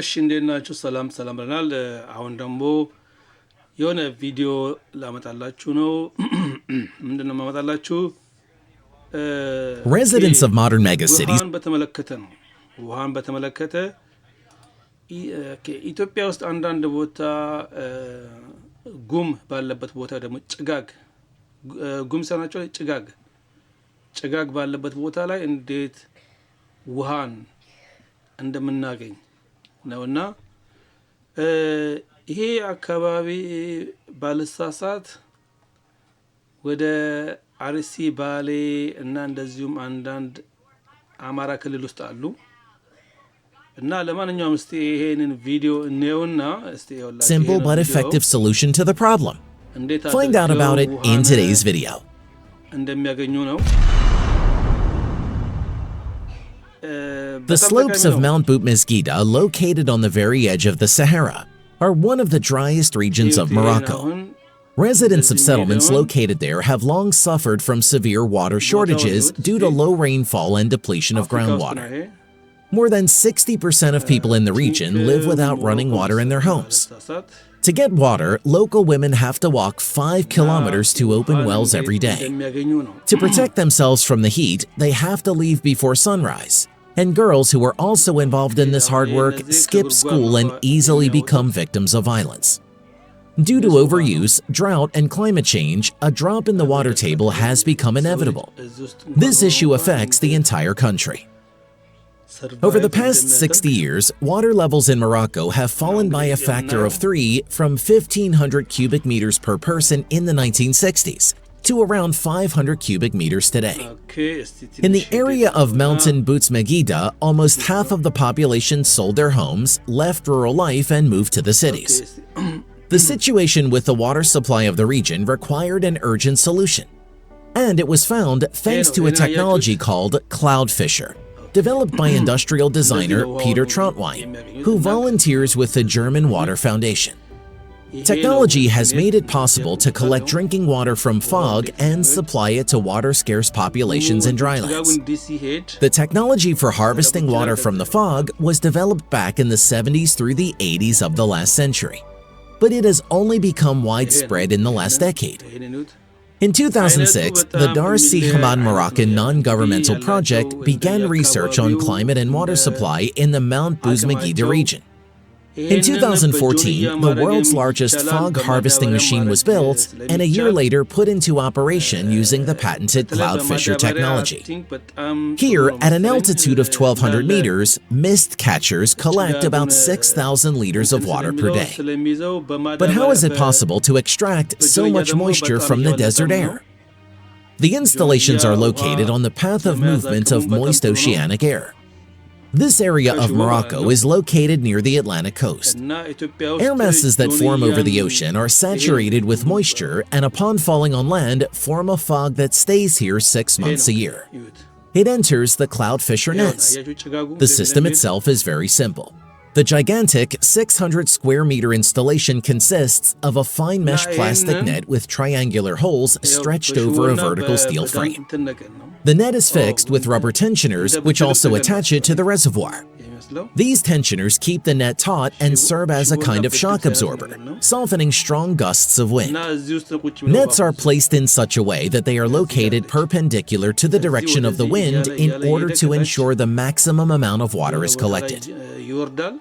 እሺ እንዴት ናችሁ? ሰላም ብለናል። አሁን ደግሞ የሆነ ቪዲዮ ላመጣላችሁ ነው። ምንድነው ማመጣላችሁ? Residents of modern megacities ውሃን በተመለከተ ኢትዮጵያ ውስጥ አንዳንድ ቦታ ጉም ባለበት ቦታ ደግሞ ጉም ሰናቸው ጭጋግ ባለበት ቦታ ላይ እንዴት ውሃን እንደምናገኝ ነውና ይሄ አካባቢ ባልሳሳት ወደ አርሲ ባሌ እና እንደዚሁም አንዳንድ አማራ ክልል ውስጥ አሉ እና ለማንኛውም እስቲ ይሄንን ቪዲዮ እንየውና እስቲ ይወላችሁ simple but effective solution to the problem. Find out about it in today's video. እንደሚያገኙ ነው። The slopes of Mount Boutmezguida, located on the very edge of the Sahara, are one of the driest regions of Morocco. Residents of settlements located there have long suffered from severe water shortages due to low rainfall and depletion of groundwater. More than 60% of people in the region live without running water in their homes. To get water, local women have to walk 5 kilometers to open wells every day. To protect themselves from the heat, they have to leave before sunrise. And girls who are also involved in this hard work skip school and easily become victims of violence. Due to overuse, drought, and climate change, a drop in the water table has become inevitable. This issue affects the entire country. Over the past 60 years, water levels in Morocco have fallen by a factor of 3 from 1,500 cubic meters per person in the 1960s to around 500 cubic meters today. In the area of Mountain Boutmezguida, almost half of the population sold their homes, left rural life, and moved to the cities. The situation with the water supply of the region required an urgent solution. And it was found thanks to a technology called cloud fisher, developed by industrial designer Peter Trontwein, who volunteers with the German Water Foundation. Technology has made it possible to collect drinking water from fog and supply it to water-scarce populations in drylands. The technology for harvesting water from the fog was developed back in the 70s through the 80s of the last century, but it has only become widespread in the last decade. In 2006, the Dar Si Hamad Moroccan non-governmental project began research on climate and water supply in the Mount Boutmezguida region. In 2014, the world's largest fog harvesting machine was built and a year later put into operation using the patented cloud fisher technology. Here, at an altitude of 1,200 meters, mist catchers collect about 6,000 liters of water per day. But how is it possible to extract so much moisture from the desert air? The installations are located on the path of movement of moist oceanic air. This area of Morocco is located near the Atlantic coast. Air masses that form over the ocean are saturated with moisture and upon falling on land form a fog that stays here 6 months a year. It enters the cloud fisher nets. The system itself is very simple. The gigantic 600 square meter installation consists of a fine mesh plastic net with triangular holes stretched over a vertical steel frame. The net is fixed with rubber tensioners which also attach it to the reservoir. These tensioners keep the net taut and serve as a kind of shock absorber, softening strong gusts of wind. Nets are placed in such a way that they are located perpendicular to the direction of the wind in order to ensure the maximum amount of water is collected.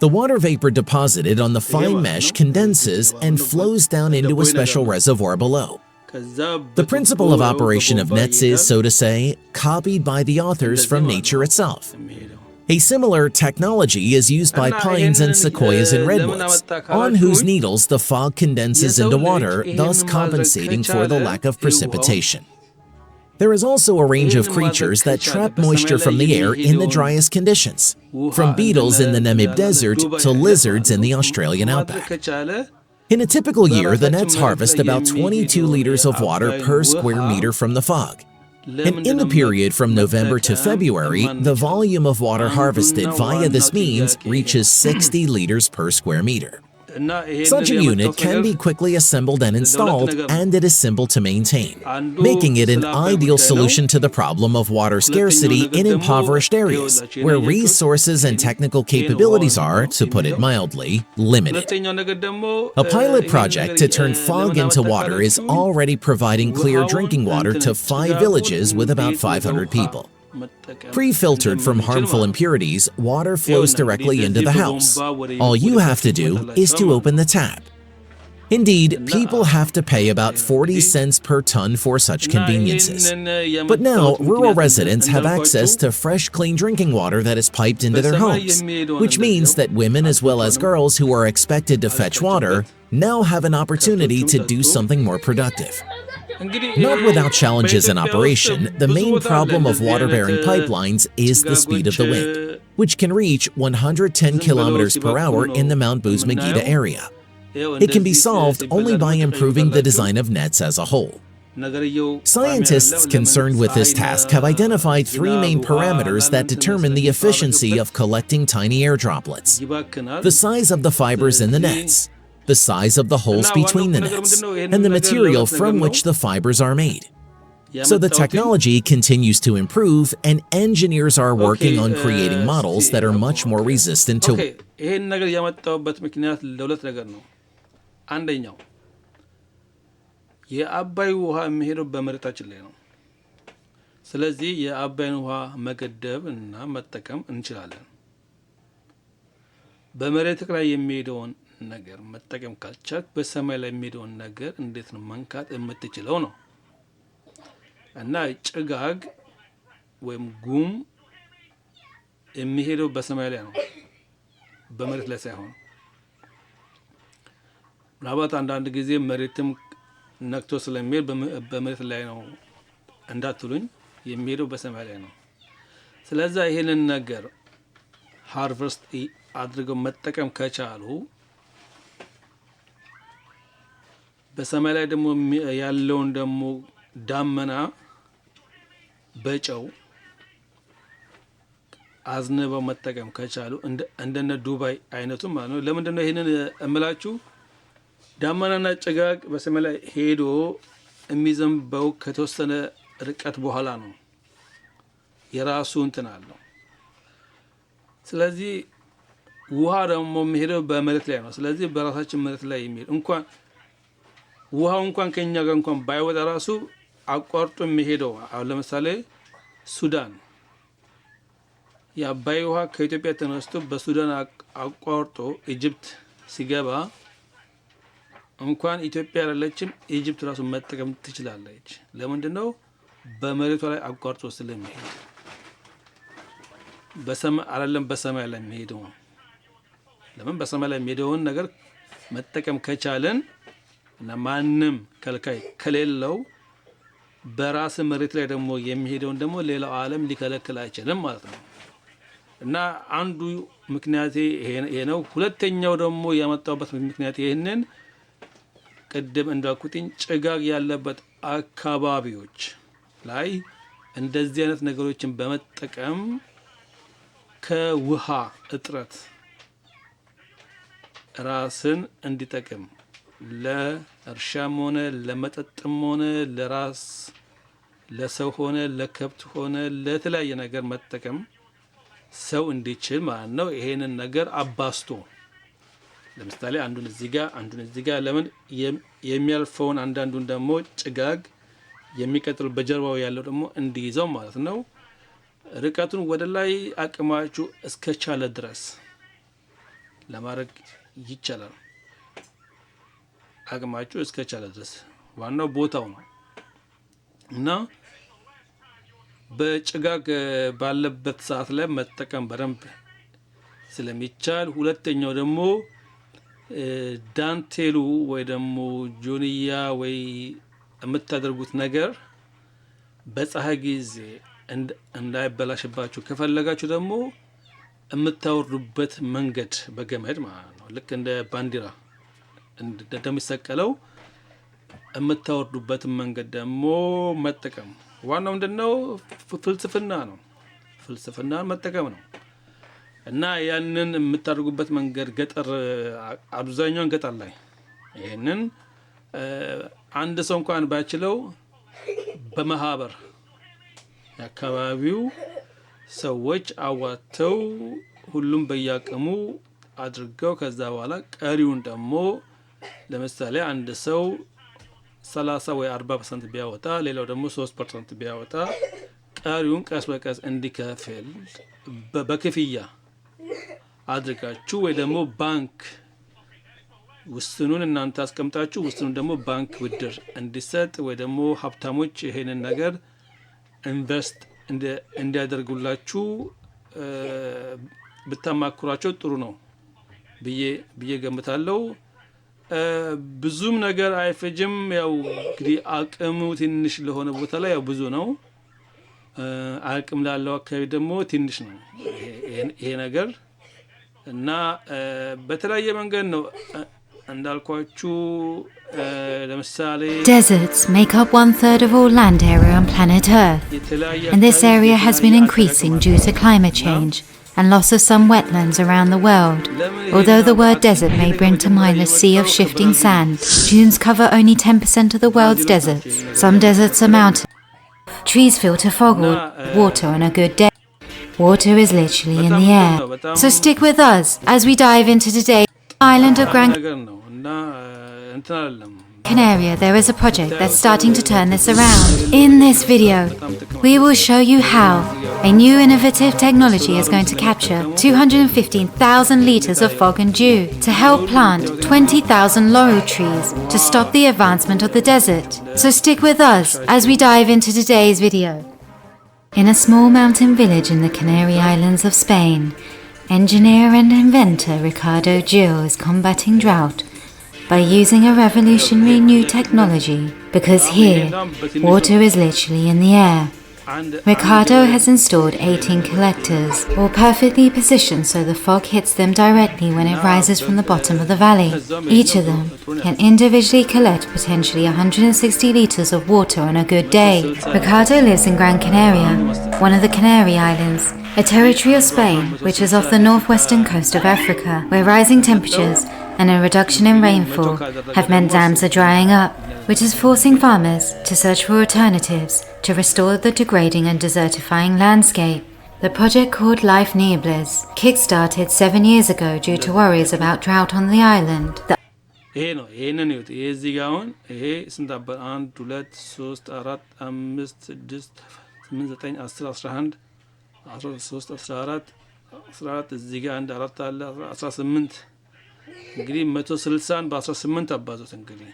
The water vapor deposited on the fine mesh condenses and flows down into a special reservoir below. The principle of operation of nets is, so to say, copied by the authors from nature itself. A similar technology is used by pines and sequoias and redwoods, on whose needles the fog condenses into water, thus compensating for the lack of precipitation. There is also a range of creatures that trap moisture from the air in the driest conditions, from beetles in the Namib Desert to lizards in the Australian outback. In a typical year, the nets harvest about 22 liters of water per square meter from the fog. And in the period from November to February, the volume of water harvested via this means reaches 60 liters per square meter. Such a unit can be quickly assembled and installed, and it is simple to maintain, making it an ideal solution to the problem of water scarcity in impoverished areas, where resources and technical capabilities are, to put it mildly, limited. A pilot project to turn fog into water is already providing clear drinking water to 5 villages with about 500 people. Pre-filtered from harmful impurities, water flows directly into the house. All you have to do is to open the tap. Indeed, people have to pay about 40 cents per ton for such conveniences. But now, rural residents have access to fresh, clean drinking water that is piped into their homes, which means that women as well as girls who are expected to fetch water now have an opportunity to do something more productive. Not without challenges in operation, the main problem of water-bearing pipelines is the speed of the wind, which can reach 110 kilometers per hour in the Mount Buz-Megiddo area. It can be solved only by improving the design of nets as a whole. Scientists concerned with this task have identified 3 main parameters that determine the efficiency of collecting tiny air droplets: the size of the fibers in the nets, the size of the holes between the nets, and the material from which the fibers are made. So the technology continues to improve, and engineers are working on creating models that are much more resistant to ይሄን ነገር ያመጣውበት ምክንያት ለሁለት ነገር ነው። አንደኛው የአባይ ውሃ የሚሄደው በመሬታችን ላይ ነው። ስለዚህ የአባይን ውሃ መገደብ እና መጠቀም እንችላለን። በመሬት ላይ የሚሄደውን ነገር መጠቀም ካልቻልክ በሰማይ ላይ የሚሄደውን ነገር እንዴት ነው መንካት የምትችለው ነው። እና ጭጋግ ወይም ጉም የሚሄደው በሰማይ ላይ ነው፣ በመሬት ላይ ሳይሆን። ምናልባት አንዳንድ ጊዜ መሬትም ነክቶ ስለሚሄድ በመሬት ላይ ነው እንዳትሉኝ፣ የሚሄደው በሰማይ ላይ ነው። ስለዚህ ይሄንን ነገር ሃርቨስት አድርገው መጠቀም ከቻሉ በሰማይ ላይ ደግሞ ያለውን ደግሞ ዳመና በጨው አዝነበው መጠቀም ከቻሉ እንደነ ዱባይ አይነቱ ማለት ነው። ለምንድን ነው ይሄንን እምላችሁ? ዳመናና ጭጋግ በሰማይ ላይ ሄዶ የሚዘንበው ከተወሰነ ርቀት በኋላ ነው። የራሱ እንትን አለው። ስለዚህ ውሃ ደግሞ የሚሄደው በመሬት ላይ ነው። ስለዚህ በራሳችን መሬት ላይ የሚሄድ እንኳን ውሃው እንኳን ከኛ ጋር እንኳን ባይወጣ ራሱ አቋርጦ የሚሄደው አሁን ለምሳሌ ሱዳን የአባይ ውሃ ከኢትዮጵያ ተነስቶ በሱዳን አቋርጦ ኢጅፕት ሲገባ እንኳን ኢትዮጵያ ያለችም ኢጅፕት ራሱ መጠቀም ትችላለች። ለምንድን ነው? በመሬቷ ላይ አቋርጦ ስለሚሄድ። በሰማይ አይደለም በሰማይ ላይ የሚሄደው። ለምን? በሰማይ ላይ የሚሄደውን ነገር መጠቀም ከቻለን እና ማንም ከልካይ ከሌለው በራስ መሬት ላይ ደግሞ የሚሄደውን ደግሞ ሌላው ዓለም ሊከለክል አይችልም ማለት ነው። እና አንዱ ምክንያት ይሄ ነው። ሁለተኛው ደግሞ ያመጣውበት ምክንያት ይሄንን ቅድም እንዳልኩትኝ ጭጋግ ያለበት አካባቢዎች ላይ እንደዚህ አይነት ነገሮችን በመጠቀም ከውሃ እጥረት ራስን እንዲጠቅም ለእርሻም ሆነ ለመጠጥም ሆነ ለራስ ለሰው ሆነ ለከብት ሆነ ለተለያየ ነገር መጠቀም ሰው እንዲችል ማለት ነው። ይሄንን ነገር አባስቶ ለምሳሌ አንዱን እዚህ ጋር ለምን የሚያልፈውን አንዳንዱን ደግሞ ጭጋግ የሚቀጥል በጀርባው ያለው ደግሞ እንዲይዘው ማለት ነው። ርቀቱን ወደ ላይ አቅማችሁ እስከቻለ ድረስ ለማድረግ ይቻላል። አቅማችሁ እስከቻለ ድረስ ዋናው ቦታው ነው እና በጭጋግ ባለበት ሰዓት ላይ መጠቀም በደንብ ስለሚቻል፣ ሁለተኛው ደግሞ ዳንቴሉ ወይ ደግሞ ጆንያ ወይ የምታደርጉት ነገር በፀሐይ ጊዜ እንዳይበላሽባችሁ ከፈለጋችሁ ደግሞ የምታወርዱበት መንገድ በገመድ ማለት ነው። ልክ እንደ ባንዲራ እንደሚሰቀለው የምታወርዱበት መንገድ ደግሞ መጠቀም። ዋናው ምንድነው? ፍልስፍና ነው። ፍልስፍናን መጠቀም ነው። እና ያንን የምታደርጉበት መንገድ ገጠር አብዛኛውን ገጠር ላይ ይሄንን አንድ ሰው እንኳን ባይችለው በማህበር አካባቢው ሰዎች አዋተው ሁሉም በያቀሙ አድርገው ከዛ በኋላ ቀሪውን ደግሞ ለምሳሌ አንድ ሰው 30 ወይ 40% ቢያወጣ ሌላው ደግሞ 3% ቢያወጣ ቀሪውን ቀስ በቀስ እንዲከፍል በክፍያ አድርጋችሁ ወይ ደግሞ ባንክ ውስኑን እናንተ አስቀምጣችሁ ውስኑን ደግሞ ባንክ ብድር እንዲሰጥ ወይ ደግሞ ሀብታሞች ይሄንን ነገር ኢንቨስት እንዲያደርጉላችሁ ብታማክሯቸው ጥሩ ነው ብዬ ገምታለሁ። ብዙም ነገር አይፈጅም። ያው እንግዲህ አቅሙ ትንሽ ለሆነ ቦታ ላይ ያው ብዙ ነው፣ አቅም ላለው አካባቢ ደግሞ ትንሽ ነው ይሄ ነገር እና በተለያየ መንገድ ነው እንዳልኳችሁ ለምሳሌ Deserts make up 1/3 of all land area on planet Earth, and this area has been increasing due to climate change and loss of some wetlands around the world. Although the word desert may bring to mind a sea of shifting sand, dunes cover only 10% of the world's deserts. Some deserts are mountains. Trees filter fog or water on a good day. Water is literally in the air. So stick with us as we dive into today's island of Gran Canaria. There is a project that's starting to turn this around. In this video, we will show you how a new innovative technology is going to capture 215,000 litres of fog and dew to help plant 20,000 laurel trees to stop the advancement of the desert. So stick with us as we dive into today's video. In a small mountain village in the Canary Islands of Spain, engineer and inventor Ricardo Gil is combating drought by using a revolutionary new technology, because here, water is literally in the air. Ricardo has installed 18 collectors, all perfectly positioned so the fog hits them directly when it rises from the bottom of the valley. Each of them can individually collect potentially 160 litres of water on a good day. Ricardo lives in Gran Canaria, one of the Canary Islands, a territory of Spain which is off the northwestern coast of Africa, where rising temperatures and a reduction in rainfall have meant dams are drying up, which is forcing farmers to search for alternatives to restore the degrading and desertifying landscape. The project, called Life Neighbours, kick-started 7 years ago due to worries about drought on the island. ይሄ ነው ይሄንን ይሁት ይሄ እዚህ ጋር አሁን ይሄ ስንት ነበር 1 2 3 4 5 6 8 9 10 11 13 14 14 እዚህ ጋር አንድ 4 አለ 18 እንግዲህ 160 በ18 አባዙት እንግዲህ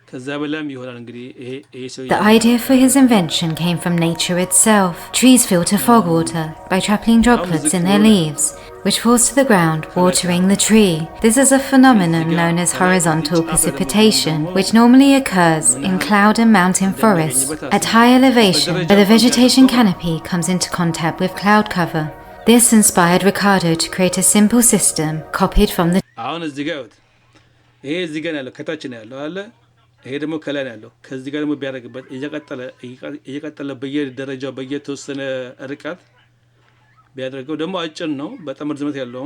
ከዛ በላም ይሆናል እንግዲህ ይሄ ሰው The idea for his invention came from nature itself. Trees filter fog water by trapping droplets in their leaves, which falls to the ground, watering the tree. This is a phenomenon known as horizontal precipitation, which normally occurs in cloud and mountain forests at high elevation, where the vegetation canopy comes into contact with cloud cover. This inspired Ricardo to create a simple system copied from the አሁን እዚህ ጋር ይሄ እዚህ ጋር ያለው ከታች ነው ያለው አለ ይሄ ደግሞ ከላይ ነው ያለው ከዚህ ጋር ደግሞ ቢያደርግበት እየቀጠለ በየደረጃው በየተወሰነ ርቀት ቢያደርገው ደግሞ አጭር ነው በጣም ርዝመት ያለው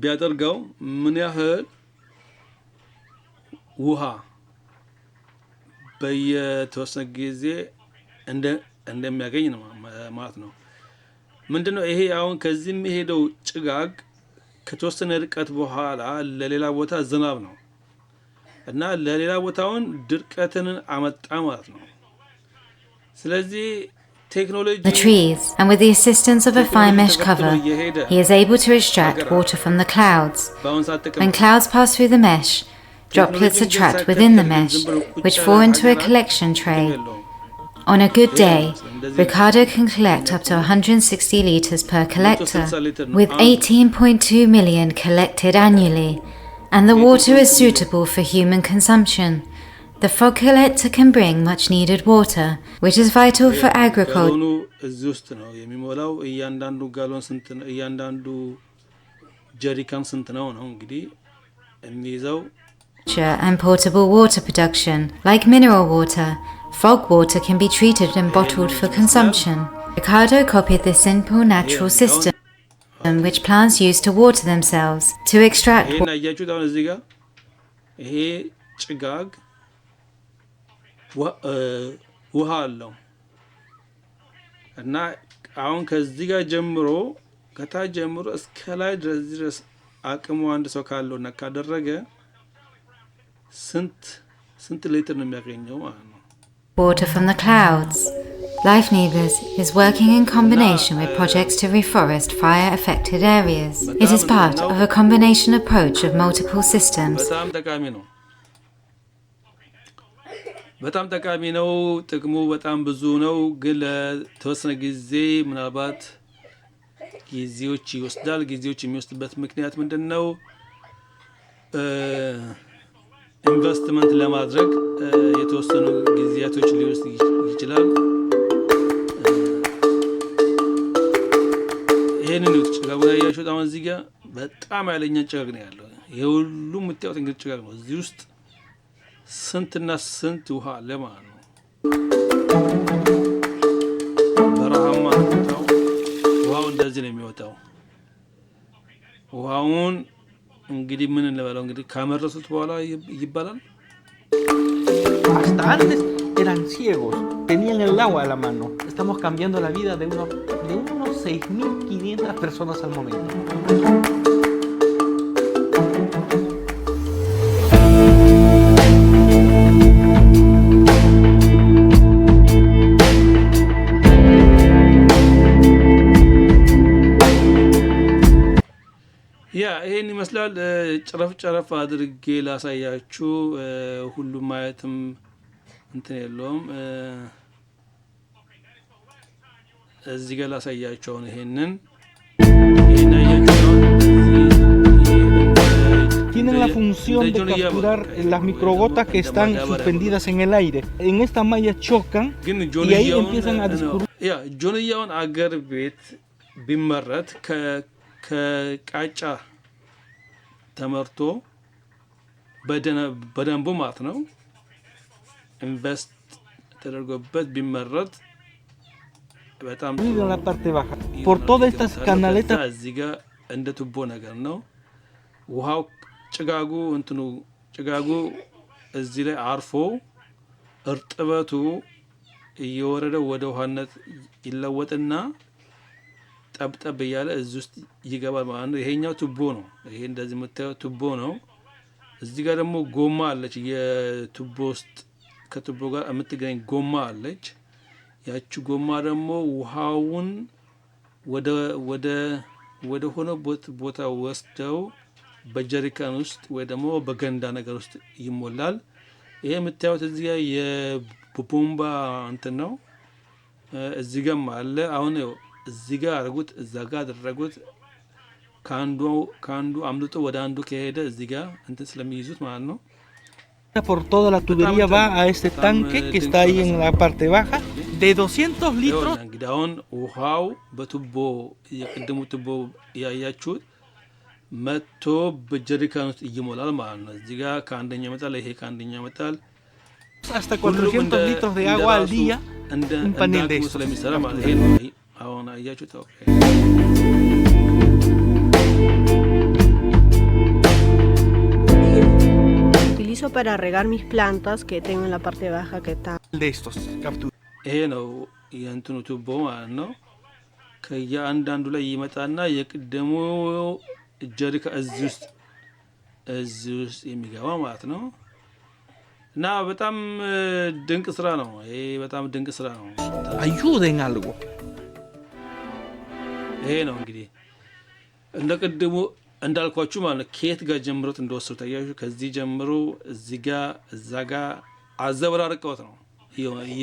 ቢያደርገው ምን ያህል ውሃ በየተወሰነ ጊዜ እንደሚያገኝ ነው ማለት ነው። ምንድነው ይሄ አሁን ከዚህ የሚሄደው ጭጋግ ከተወሰነ ርቀት በኋላ ለሌላ ቦታ ዝናብ ነው እና ለሌላ ቦታውን ድርቀትን አመጣ ማለት ነው። ስለዚህ ቴክኖሎጂ the trees, and with the assistance of a fine mesh cover, he is able to extract water from the clouds. When clouds pass through the mesh, droplets are trapped within the mesh, which fall into a collection tray. On a good day, Ricardo can collect up to 160 litres per collector, with 18.2 million collected annually, and the water is suitable for human consumption. The fog collector can bring much needed water, which is vital for agriculture and portable water production. Like mineral water, fog water can be treated and bottled for consumption. Ricardo copied this simple natural system. which plants use to water themselves to extract ጭጋግ ውሃ አለው እና አሁን ከዚህ ጋር ጀምሮ ከታች ጀምሮ እስከ ላይ ድረስ አቅሙ አንድ ሰው ካለውና ካደረገ ስንት ሊትር ነው የሚያገኘው ማለት ነው? Water from the clouds. Life Neighbours is working in combination with projects to reforest fire-affected areas. It is part of a combination approach of multiple systems. በጣም ጠቃሚ ነው። ጥቅሙ በጣም ብዙ ነው። ግን ለተወሰነ ጊዜ ምናልባት ጊዜዎች ይወስዳል። ጊዜዎች የሚወስድበት ምክንያት ምንድነው? ኢንቨስትመንት ለማድረግ የተወሰኑ ጊዜያቶች ሊወስድ ይችላል። ይሄንን ጭጋግ ያያችሁት አሁን እዚህ ጋር በጣም ኃይለኛ ጭጋግ ነው ያለው። ይሄ ሁሉ የምታዩት እንግዲህ ጭጋግ ነው። እዚህ ውስጥ ስንትና ስንት ውሃ አለ ማለት ነው። በረሃማ ነው። ውሃው እንደዚህ ነው የሚወጣው። ውሃውን እንግዲህ ምን እንበለው እንግዲህ ካመረሱት በኋላ ይባላል። Hasta antes eran ciegos, tenían el agua a la mano. Estamos cambiando la vida de unos 6.500 personas al momento. ይሄን ይመስላል። ጨረፍ አድርጌ ላሳያችሁ። ሁሉም ማየትም እንትን የለውም። እዚህ ጋር ላሳያችሁ ነው። ይሄንን Tienen la función de capturar las microgotas que están suspendidas en el aire. En esta malla chocan y ahí empiezan a discurrir. ጆንያውን አገር ቤት ቢመረት ከቃጫ ተመርቶ በደንቡ ማለት ነው ኢንቨስት ተደርጎበት ቢመረት በጣም en la parte baja por todas estas canaletas እዚህ ጋር እንደ ቱቦ ነገር ነው። ውሃው ጭጋጉ እዚህ ላይ አርፎ እርጥበቱ እየወረደ ወደ ውሃነት ይለወጥና ጠብጠብ እያለ እዚህ ውስጥ ይገባል ማለት ነው። ይሄኛው ቱቦ ነው። ይሄ እንደዚህ የምታዩት ቱቦ ነው። እዚህ ጋር ደግሞ ጎማ አለች። የቱቦ ውስጥ ከቱቦ ጋር የምትገናኝ ጎማ አለች። ያቺ ጎማ ደግሞ ውሃውን ወደ ሆነ ቦታ ወስደው በጀሪካን ውስጥ ወይ ደግሞ በገንዳ ነገር ውስጥ ይሞላል። ይሄ የምታዩት እዚህ ጋር የቦምባ እንትን ነው። እዚህ ጋርም አለ። አሁን እዚህ ጋር አድርጉት፣ እዛ ጋር አደረጉት። ካንዱ አምልጦ ወደ አንዱ ከሄደ እዚህ ጋር እንትን ስለሚይዙት ማለት ነው። Por toda la tubería va a este tanque que está ahí en la parte baja de 200 litros. እንግዲህ አሁን ውሃው በቱቦ የቅድሙ ቱቦ ያያችሁት መጥቶ በጀሪካን ውስጥ ይሞላል ማለት ነው። እዚህ ጋር ከአንደኛ ይመጣል፣ ይሄ ከአንደኛ ይመጣል። Hasta 400 litros de agua al día. Un panel de esto ስለሚሰራ ማለት ይሄ ነው። አሁን አያችሁት? ኦኬ Utilizo para regar mis plantas que tengo en la parte baja que está de estos capturas. ይሄ ነው የእንትኑ ቱቦ ማለት ነው። ከያንዳንዱ ላይ ይመጣና የቅደሙ ጀሪካ እዚህ ውስጥ የሚገባ ማለት ነው። እና በጣም ድንቅ ስራ ነው። ይሄ በጣም ድንቅ ስራ ነው። Ayuden algo. ይሄ ነው እንግዲህ እንደ ቅድሙ እንዳልኳችሁ ማለት ከየት ጋር ጀምሮት እንደወሰዱ ታያችሁ። ከዚህ ጀምሮ እዚህ ጋር እዛ ጋር አዘበራርቀውት ነው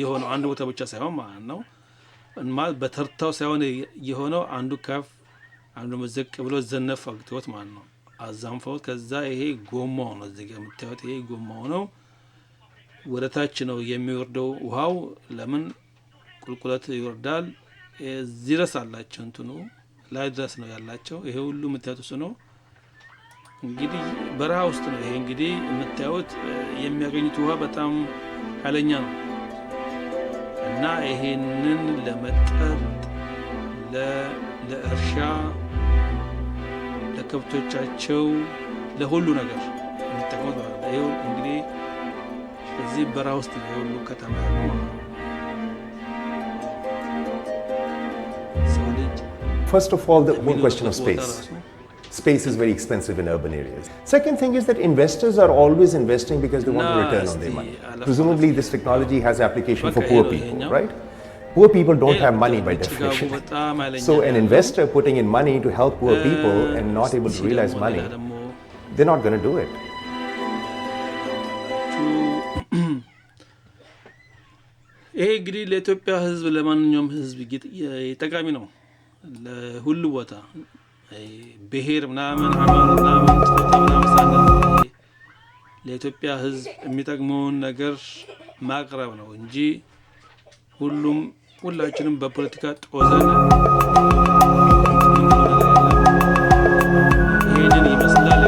የሆነው። አንድ ቦታ ብቻ ሳይሆን ማለት ነው። ማለት በተርታው ሳይሆን የሆነው አንዱ ከፍ አንዱ መዘቅ ብሎ ዘነፍ አግተውት ማለት ነው። አዛንፈውት ከዛ ይሄ ጎማው ነው። እዚህ ጋር የምታዩት ይሄ ጎማው ነው። ወደ ታች ነው የሚወርደው ውሃው። ለምን ቁልቁለት ይወርዳል። እዚህ ድረስ አላቸው እንትኑ ላይ ድረስ ነው ያላቸው። ይሄ ሁሉ የምታዩት እሱ ነው። እንግዲህ በረሃ ውስጥ ነው። ይሄ እንግዲህ የምታዩት የሚያገኙት ውሃ በጣም ኃይለኛ ነው እና ይሄንን ለመጠጥ ለእርሻ ለከብቶቻቸው ለሁሉ ነገር የሚጠቀሙት ማለት ነው። ይኸው እንግዲህ እዚህ በረሃ ውስጥ ነው ሁሉ ከተማ ያለው። First of all, the whole question of space. Space is very expensive in urban areas. Second thing is that investors are always investing because they want a return on their money. Presumably this technology has application for poor people, right? Poor people don't have money by definition. So an investor putting in money to help poor people and not able to realize money, they're not going to do it. ይሄ እንግዲህ ለኢትዮጵያ ሕዝብ ለማንኛውም ሕዝብ ጠቃሚ ነው። ለሁሉ ቦታ ብሔር ምናምን ሃይማኖት ምናምን ጾታ ምናምን ሳለ ለኢትዮጵያ ሕዝብ የሚጠቅመውን ነገር ማቅረብ ነው እንጂ ሁላችንም በፖለቲካ ጦዘን ይሄንን ይመስላል።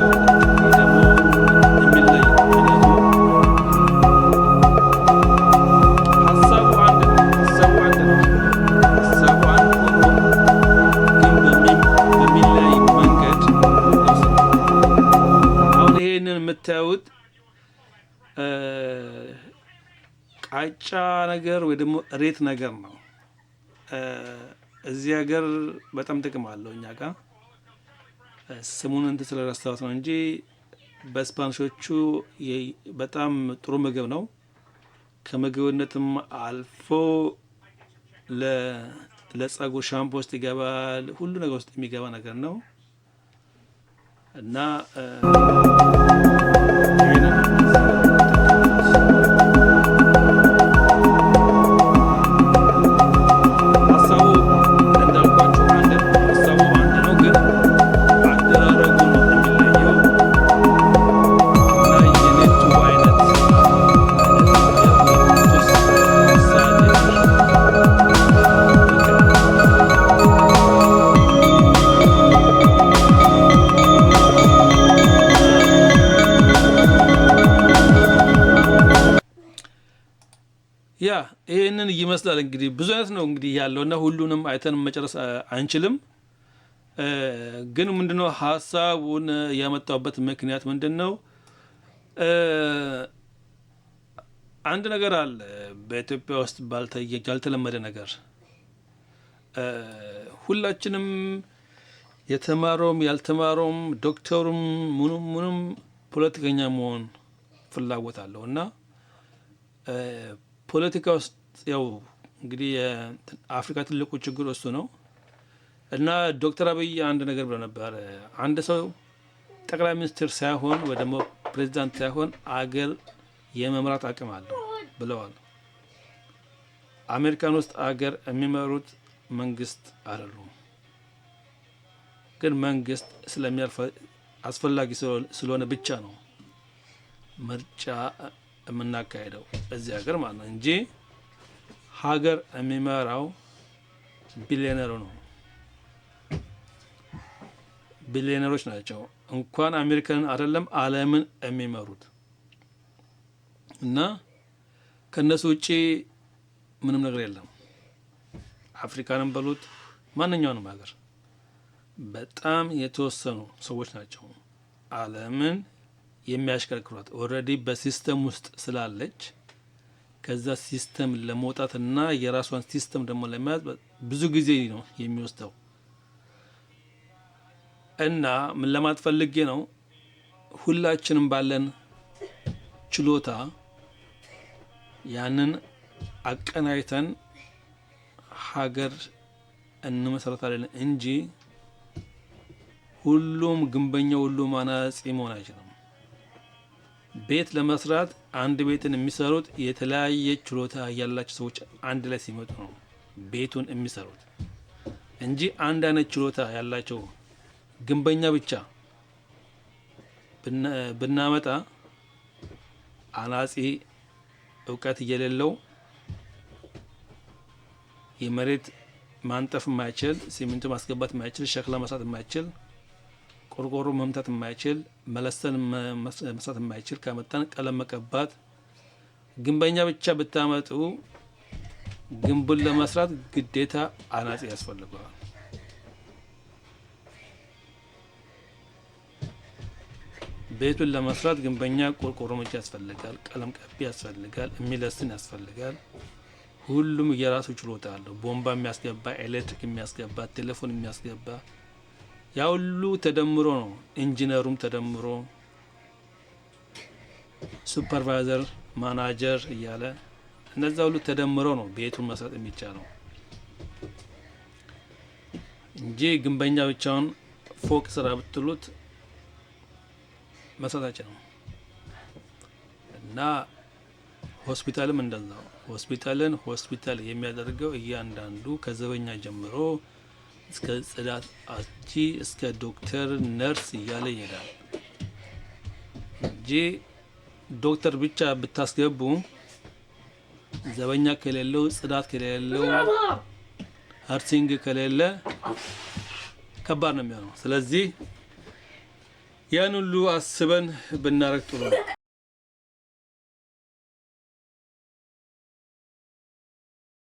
ደግሞ የሚለይ ሀሳቡ አንድ ነው። በሚለይ መንገድ አሁን ይሄንን የምታዩት ቃጫ ነገር ወይ ደግሞ ሬት ነገር ነው። እዚህ ሀገር በጣም ጥቅም አለው። እኛ ጋር ስሙን እንትን ስለረሳሁት ነው እንጂ በስፓኒሾቹ በጣም ጥሩ ምግብ ነው። ከምግብነትም አልፎ ለጸጉር ሻምፖ ውስጥ ይገባል። ሁሉ ነገር ውስጥ የሚገባ ነገር ነው እና ይሄንን ይመስላል። እንግዲህ ብዙ አይነት ነው እንግዲህ ያለውና ሁሉንም አይተን መጨረስ አንችልም። ግን ምንድነው ሐሳቡን ያመጣውበት ምክንያት ምንድነው? አንድ ነገር አለ በኢትዮጵያ ውስጥ ያልተለመደ ነገር። ሁላችንም የተማረውም ያልተማረውም ዶክተሩም ምኑም ፖለቲከኛ መሆን ፍላጎት አለውና ፖለቲካ ውስጥ ያው እንግዲህ አፍሪካ ትልቁ ችግር እሱ ነው እና ዶክተር አብይ አንድ ነገር ብለው ነበር። አንድ ሰው ጠቅላይ ሚኒስትር ሳይሆን ወይ ደግሞ ፕሬዚዳንት ሳይሆን አገር የመምራት አቅም አለው ብለዋል። አሜሪካን ውስጥ አገር የሚመሩት መንግስት አይደሉም፣ ግን መንግስት ስለሚያልፍ አስፈላጊ ስለሆነ ብቻ ነው ምርጫ የምናካሄደው እዚህ ሀገር ማለት ነው እንጂ ሀገር የሚመራው ቢሊዮነሩ ነው። ቢሊዮነሮች ናቸው እንኳን አሜሪካን አይደለም ዓለምን የሚመሩት እና ከነሱ ውጪ ምንም ነገር የለም። አፍሪካንም በሉት ማንኛውንም ሀገር በጣም የተወሰኑ ሰዎች ናቸው ዓለምን የሚያሽከረክሯት። ኦልሬዲ በሲስተም ውስጥ ስላለች ከዛ ሲስተም ለመውጣትና የራሷን ሲስተም ደግሞ ለመያዝ ብዙ ጊዜ ነው የሚወስደው እና ምን ለማለት ፈልጌ ነው፣ ሁላችንም ባለን ችሎታ ያንን አቀናይተን ሀገር እንመሰረታለን እንጂ ሁሉም ግንበኛ ሁሉም አናጺ መሆን አይችልም። ቤት ለመስራት አንድ ቤትን የሚሰሩት የተለያየ ችሎታ ያላቸው ሰዎች አንድ ላይ ሲመጡ ነው ቤቱን የሚሰሩት እንጂ አንድ አይነት ችሎታ ያላቸው ግንበኛ ብቻ ብናመጣ አናጺ እውቀት የሌለው የመሬት ማንጠፍ የማይችል ሲሚንቶ ማስገባት የማይችል ሸክላ መስራት የማይችል ቆርቆሮ መምታት የማይችል መለሰን መስራት የማይችል ከመጣን ቀለም መቀባት ግንበኛ ብቻ ብታመጡ ግንቡን ለመስራት ግዴታ አናጺ ያስፈልጋል። ቤቱን ለመስራት ግንበኛ ቆርቆሮ መጫ ያስፈልጋል፣ ቀለም ቀቢ ያስፈልጋል፣ የሚለስን ያስፈልጋል። ሁሉም የራሱ ችሎታ አለው። ቦምባ የሚያስገባ፣ ኤሌክትሪክ የሚያስገባ፣ ቴሌፎን የሚያስገባ ያ ሁሉ ተደምሮ ነው ኢንጂነሩም ተደምሮ ሱፐርቫይዘር ማናጀር እያለ እነዛ ሁሉ ተደምሮ ነው ቤቱን መስራት የሚቻለው እንጂ ግንበኛ ብቻውን ፎቅ ስራ ብትሉት መስራታችን ነው። እና ሆስፒታልም እንደዛው ሆስፒታልን ሆስፒታል የሚያደርገው እያንዳንዱ ከዘበኛ ጀምሮ እስከ ጽዳት አቺ እስከ ዶክተር ነርስ እያለ ይሄዳል እንጂ ዶክተር ብቻ ብታስገቡ ዘበኛ ከሌለው ጽዳት ከሌለው አርቲንግ ከሌለ ከባድ ነው የሚሆነው። ስለዚህ ያን ሁሉ አስበን ብናረግ ጥሩ ነው።